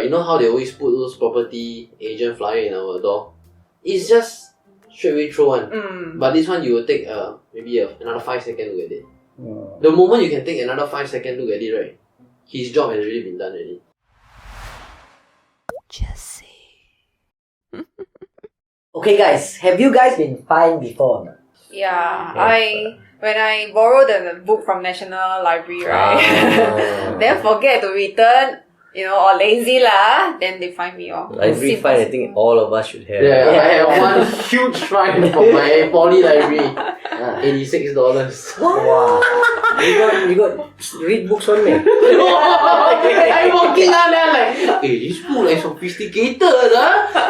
You know how they always put those property agent flyer in our door? It's just straight away throw one. But this one you will take maybe another 5 seconds look at it. The moment you can take another 5 seconds look at it, right? His job has already been done already. Jesse. Okay guys, have you guys been fined before or not? Yeah, when I borrowed the book from National Library, right? Then forget to return, or lazy lah, then they fine me off. Library fine, I think all of us should have. Yeah, I have one huge fine from my poly library. $86. Wow. You got read books on me. I'm walking out there like, this book like sophisticated,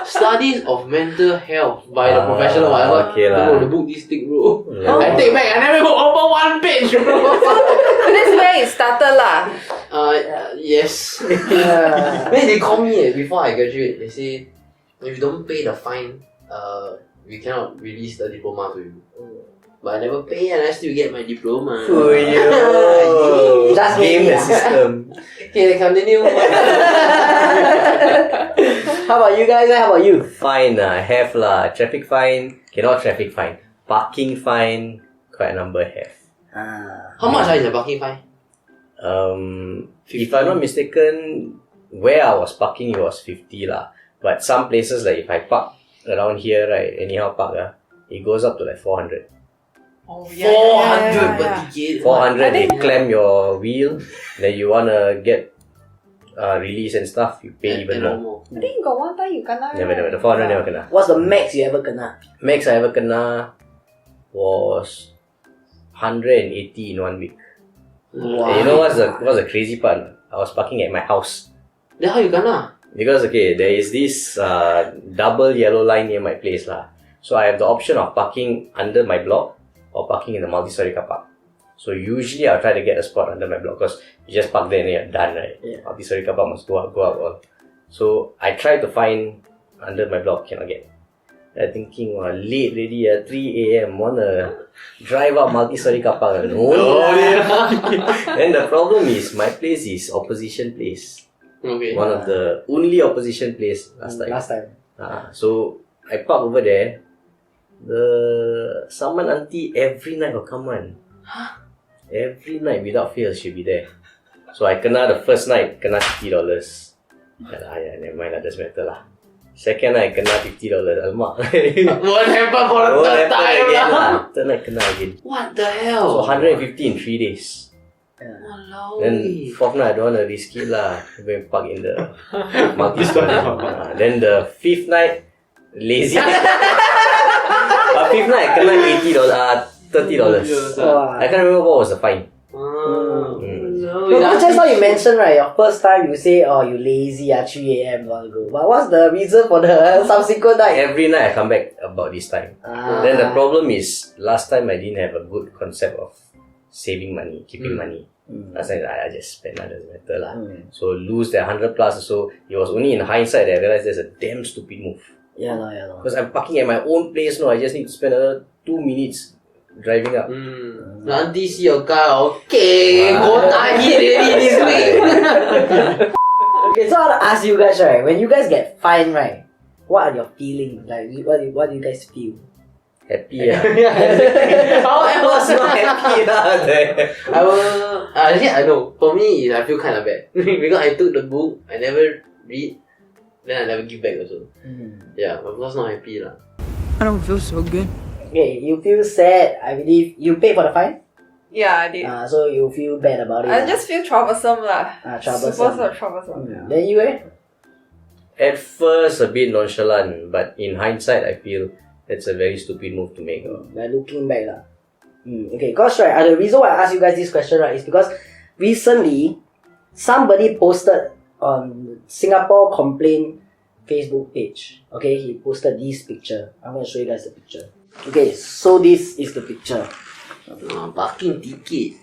Studies of Mental Health by the professional, whatever. Okay lah. Bro, the book this thick, bro. Yeah. I take back, I never even open one page, bro. That's where it started lah. Yes. When they call me before I graduate, they say, if you don't pay the fine, we cannot release the diploma to you. But I never pay and I still get my diploma. Oh, yo. Just game the me. system. Okay, continue. How about you guys? How about you? Fine, I have lah. Traffic fine. Okay, not traffic fine. Parking fine. Quite a number have. How much is the parking fine? If I'm not mistaken, where I was parking it was 50 lah. But some places like if I park around here, right, anyhow park, it goes up to like 400. Oh, 400 per ticket. 400, they clamp your wheel. Then you wanna get release and stuff, you pay even more. I think got one time you kena. Never. The 400 never kena. What's the max you ever kena? Max I ever kena was 180 in 1 week. Wow. And you know what's the crazy part? I was parking at my house. Then how you gonna? Because there is this double yellow line near my place lah. So I have the option of parking under my block or parking in the multi-story car park. So usually I'll try to get a spot under my block because you just park there and you're done, right? Yeah. Multi-story car park must go up all. So I tried to find under my block, cannot get. I'm thinking, late already, 3 a.m. wanna drive up multi-story car park. No. Then the problem is my place is opposition place. Okay. One of the only opposition place last time. So I park over there. The saman auntie every night will come on. Every night without fail she'll be there. So I kena the first night kena $50. Never mind lah, doesn't matter lah. Second night kena $50. Alamak. What happened for the third time again lah? Third night kena again. What the hell? So 150 in 3 days. Walao. Then fourth night I don't want to risk it lah. Go and park in the multi-story. Then the fifth night lazy. Fifth night kena $30. I can't remember what was the fine. No, just now you mentioned, right, your first time you say, you lazy at 3 a.m. you want to go. But what's the reason for the subsequent night? Every night I come back about this time. Then the problem is, last time I didn't have a good concept of saving money, keeping money. Last time I just spend, doesn't matter lah. So lose that 100 plus or so. It was only in hindsight that I realized that's a damn stupid move. Yeah. Because I'm parking at my own place now, I just need to spend another 2 minutes driving up. The auntie see your car, okay, go target already this week. Okay, so I want to ask you guys, right, when you guys get fined, right, what are your feelings? Like, what do you guys feel? Happy How I was not happy I will. Actually, I know. For me, I feel kind of bad because I took the book, I never read, then I never give back also. Yeah, my boss not happy lah. I don't feel so good. Okay, you feel sad. I believe you paid for the fine. Yeah, I did. So you feel bad about it. I just feel troublesome lah. Troublesome. Super troublesome. Then you At first, a bit nonchalant, but in hindsight, I feel it's a very stupid move to make. Like looking back lah. Okay, cause right, the reason why I asked you guys this question, right, is because recently somebody posted on Singapore Complaint Facebook page. Okay, he posted this picture. I'm gonna show you guys the picture. Okay, so this is the picture. Parking ticket.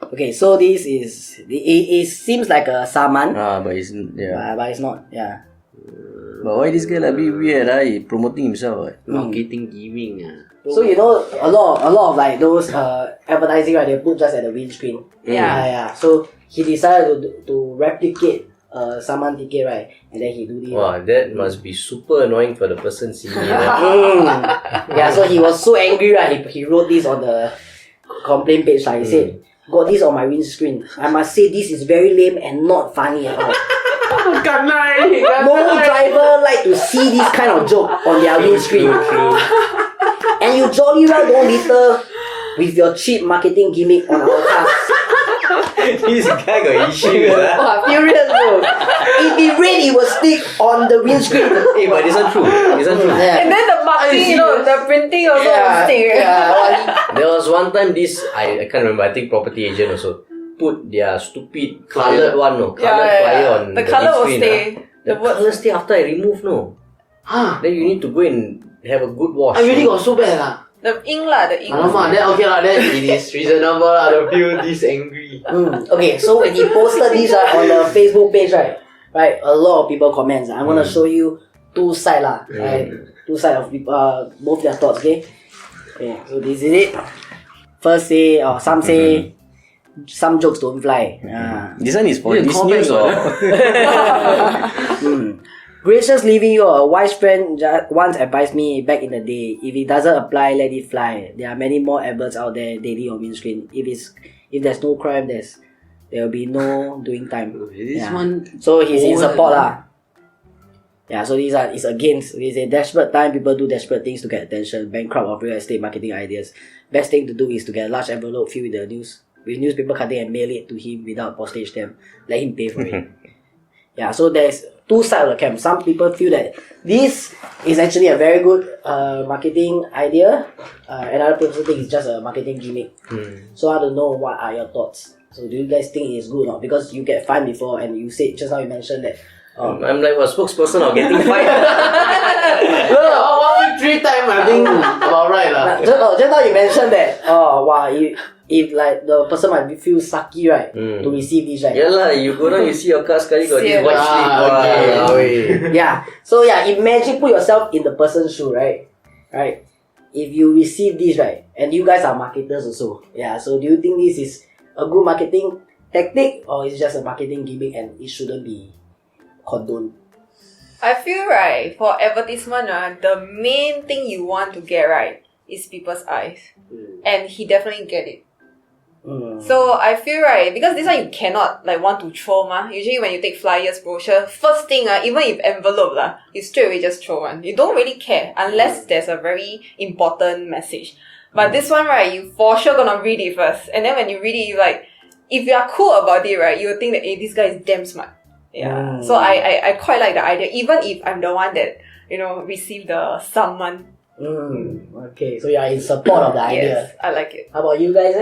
Okay, so this is it seems like a saman. But it's But it's not. Yeah. But why this guy like a bit weird? He promoting himself. Marketing giving. So you know a lot of like those advertising, right, they put just at the windscreen. Yeah. So he decided to replicate Saman ticket, right? And then he do this. Wow, that must be super annoying for the person seeing it. Yeah, so he was so angry, right? He wrote this on the complaint page. Like, he said, got this on my windscreen. I must say this is very lame and not funny at all. No driver like to see this kind of joke on their windscreen. And you jolly well don't litter with your cheap marketing gimmick on our cars. This guy got issues. Wow, furious bro. If it rain, it will stick on the windscreen. Hey, but this one true. Yeah. And then the marking, the printing also will stick. There was one time I can't remember, I think property agent also put their stupid coloured one, coloured flyer on the colour will stay. The colour stay after I remove, Then you need to go and have a good wash. I really got so bad The ink lah, the ink. Alamak, then okay lah, then it is reasonable I don't feel this angry. Okay, so when he posted this on the Facebook page, right, a lot of people comments. I'm gonna show you two sides right? Two sides of people, both their thoughts, okay? Okay, so this is it. First say, or some say, some jokes don't fly. This one is for this news or? Gracious leaving you, a wise friend once advised me back in the day, if it doesn't apply, let it fly. There are many more adverts out there daily on windscreen. If there's no crime, there will be no doing time. One so he's in support Yeah, so it's against. It's a desperate time, people do desperate things to get attention. Bankrupt of real estate marketing ideas. Best thing to do is to get a large envelope filled with newspaper cutting and mail it to him without postage stamp. Let him pay for it. Yeah, so there's two sides of the camp. Some people feel that this is actually a very good marketing idea. Another person think it's just a marketing gimmick. So I don't know, what are your thoughts? So do you guys think it's good or not? Because you get fined before, and you said just now you mentioned that. I'm like a spokesperson of getting fined. No, 1 week 3 times I think about right lah. Just now you mentioned that. If like the person might feel sucky, right, to receive this, right? Yeah lah, you go down, you see your car sekali got this white slip. Yeah. So yeah, imagine, put yourself in the person's shoe, right? Right. If you receive this, right, and you guys are marketers also, yeah. So do you think this is a good marketing tactic, or is it just a marketing gimmick and it shouldn't be condoned? I feel right, for advertisement, the main thing you want to get right is people's eyes. And he definitely get it. So I feel right, because this one you cannot want to throw Usually when you take flyers, brochure, first thing even if envelope you straight away just throw one. You don't really care unless there's a very important message. But this one right, you for sure gonna read it first. And then when you read it, you if you are cool about it, right, you will think that this guy is damn smart. Yeah. So I quite like the idea, even if I'm the one that received the summon. Okay, so you are in support of the idea. Yes, I like it. How about you guys,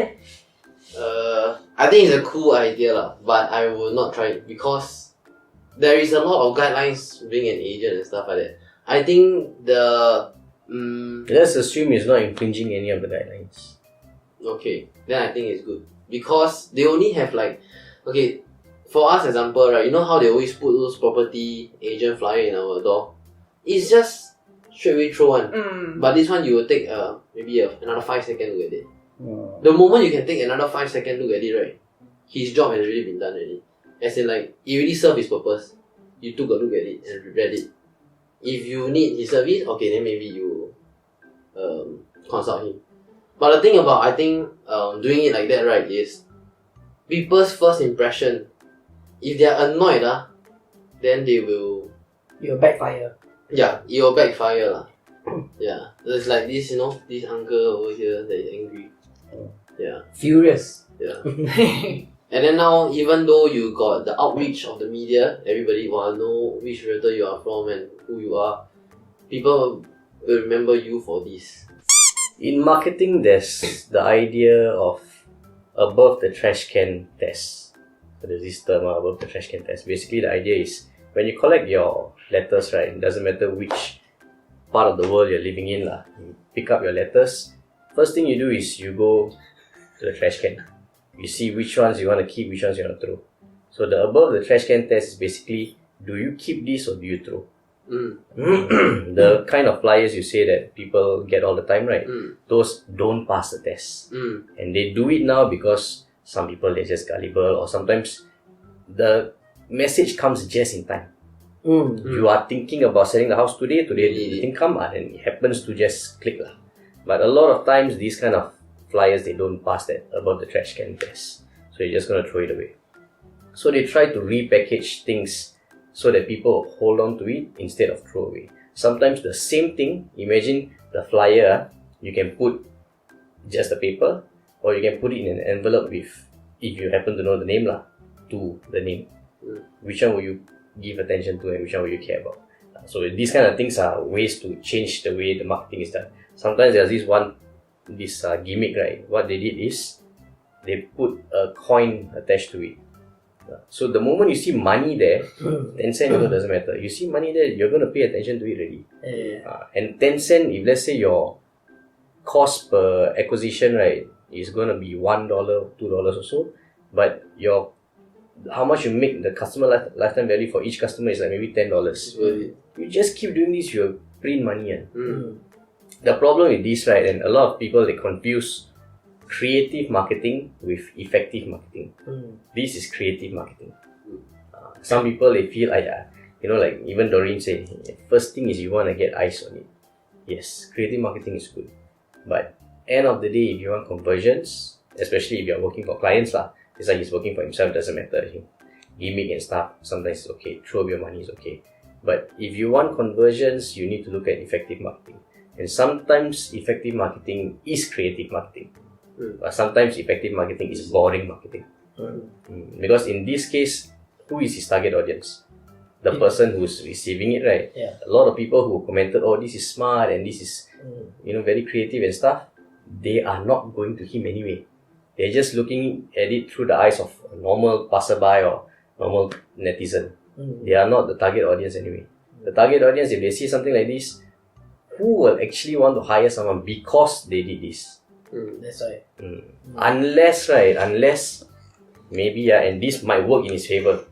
I think it's a cool idea but I will not try it because there is a lot of guidelines being an agent and stuff like that. I think let's assume it's not infringing any of the guidelines. Okay, then I think it's good because they only have okay, for us example, right, you know how they always put those property agent flyer in our door? It's just straight away throw one. But this one you will take maybe another 5 seconds look at it. The moment you can take another 5 second look at it, right, his job has already been done already. As in it already served his purpose. You took a look at it and read it. If you need his service, okay, then maybe you consult him. But the thing about, I think, doing it like that, right, is people's first impression. If they are annoyed, then they will... You'll backfire. Yeah, it will backfire. Yeah, there's this, this uncle over here that is angry. Yeah. Furious. Yeah. And then now, even though you got the outreach of the media, everybody will know which realtor you are from and who you are. People will remember you for this. In marketing, there's the idea of above the trash can test. So there's this term above the trash can test. Basically, the idea is when you collect your letters, right, it doesn't matter which part of the world you're living in. You pick up your letters. First thing you do is you go to the trash can. You see which ones you want to keep, which ones you want to throw. So the above the trash can test is basically, do you keep this or do you throw? The kind of flyers you say that people get all the time, right? Those don't pass the test. And they do it now because some people, they're just gullible, or sometimes the message comes just in time. You are thinking about selling the house today the thing come and it happens to just click lah. But a lot of times these kind of flyers, they don't pass that above the trash can test. So you're just gonna throw it away. So they try to repackage things so that people hold on to it instead of throw away. Sometimes the same thing, imagine the flyer, you can put just the paper or you can put it in an envelope with, if you happen to know the name lah, to the name. Which one will you give attention to and which one will you care about? So these kind of things are ways to change the way the marketing is done. Sometimes there's this gimmick, right? What they did is they put a coin attached to it. So the moment you see money there, 10 cent doesn't matter. You see money there, you're going to pay attention to it already. And 10 cent, if let's say your cost per acquisition, right, is going to be $1, $2 or so, but how much you make the customer lifetime value for each customer is like maybe $10. You just keep doing this, you'll print money. The problem with this, right, and a lot of people, they confuse creative marketing with effective marketing. This is creative marketing. Some people, they feel like, like even Doreen said, first thing is you want to get eyes on it. Yes, creative marketing is good. But end of the day, if you want conversions, especially if you're working for clients, it's like he's working for himself, doesn't matter. Gimmick and stuff, sometimes it's okay. Throw your money is okay. But if you want conversions, you need to look at effective marketing. And sometimes effective marketing is creative marketing. But sometimes effective marketing is boring marketing. Because in this case, who is his target audience? The person who's receiving it, right? A lot of people who commented, oh, this is smart and this is very creative and stuff, they are not going to him anyway. They're just looking at it through the eyes of a normal passerby or normal netizen. They are not the target audience anyway. The target audience, if they see something like this, who will actually want to hire someone because they did this? That's right. Unless maybe, and this might work in his favor,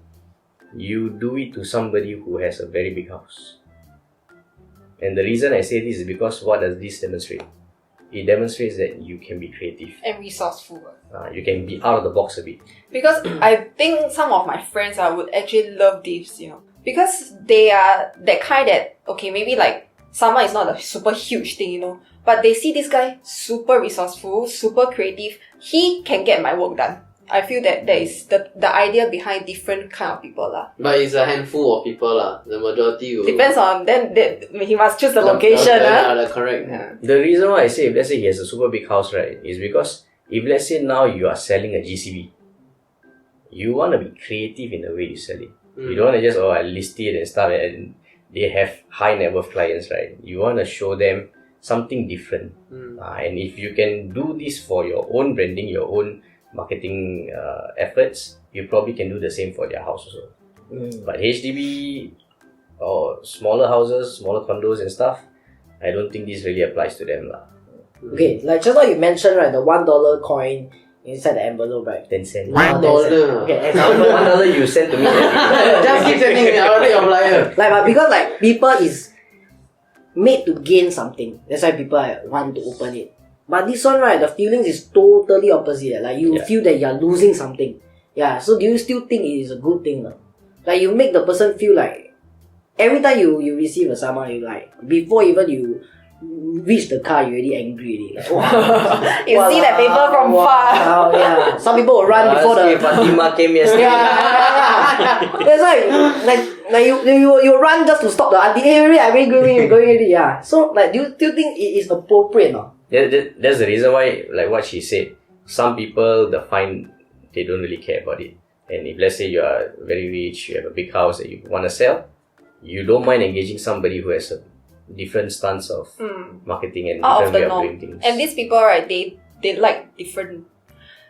you do it to somebody who has a very big house. And the reason I say this is because what does this demonstrate? It demonstrates that you can be creative. And resourceful. You can be out of the box a bit. Because I think some of my friends would actually love this, Because they are that kind that, okay, maybe like someone is not a super huge thing, but they see this guy super resourceful, super creative. He can get my work done. I feel that is the idea behind different kind of people lah. But it's a handful of people lah. The majority will... Depends on, then he must choose the location. Correct. Yeah. The reason why I say if let's say he has a super big house, right, is because if let's say now you are selling a GCB, you want to be creative in the way you sell it. You don't want to just, I list it and stuff, and they have high net worth clients, right? You want to show them something different. And if you can do this for your own branding, your own marketing efforts, you probably can do the same for their house also. But HDB or smaller houses, smaller condos and stuff, I don't think this really applies to them lah. Okay, like just now you mentioned, right, the $1 coin inside the envelope, right? 10 cents. $1. Okay, example. $1 you send to me. Just keep sending me. I'll take your flyer. But because people is made to gain something, that's why people want to open it. But this one, right, the feelings is totally opposite. Like you feel that you're losing something. So do you still think it is a good thing? Like you make the person feel like every time you receive a summon, you like before even you reach the car, you're already angry already. Like, wow. You see that paper from far. Some people will run before the Fatima came yesterday. That's why, like you run just to stop the auntie. Hey, really, I'm going already. So, like, do you still think it is appropriate? No? That's the reason why, like what she said, some people, they don't really care about it. And if let's say you are very rich, you have a big house that you want to sell, you don't mind engaging somebody who has a different stance of marketing and different way of doing things. And these people, right, they like different.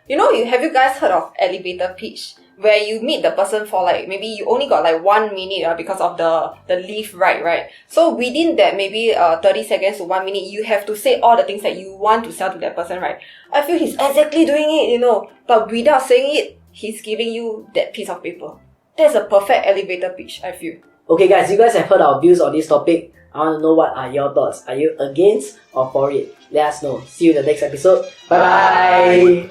Have you guys heard of elevator pitch? Where you meet the person for like, maybe you only got like 1 minute because of the lift ride, right? So within that maybe 30 seconds to 1 minute, you have to say all the things that you want to sell to that person, right? I feel he's exactly doing it, but without saying it, he's giving you that piece of paper. That's a perfect elevator pitch, I feel. Okay guys, you guys have heard our views on this topic. I want to know what are your thoughts. Are you against or for it? Let us know. See you in the next episode. Bye bye.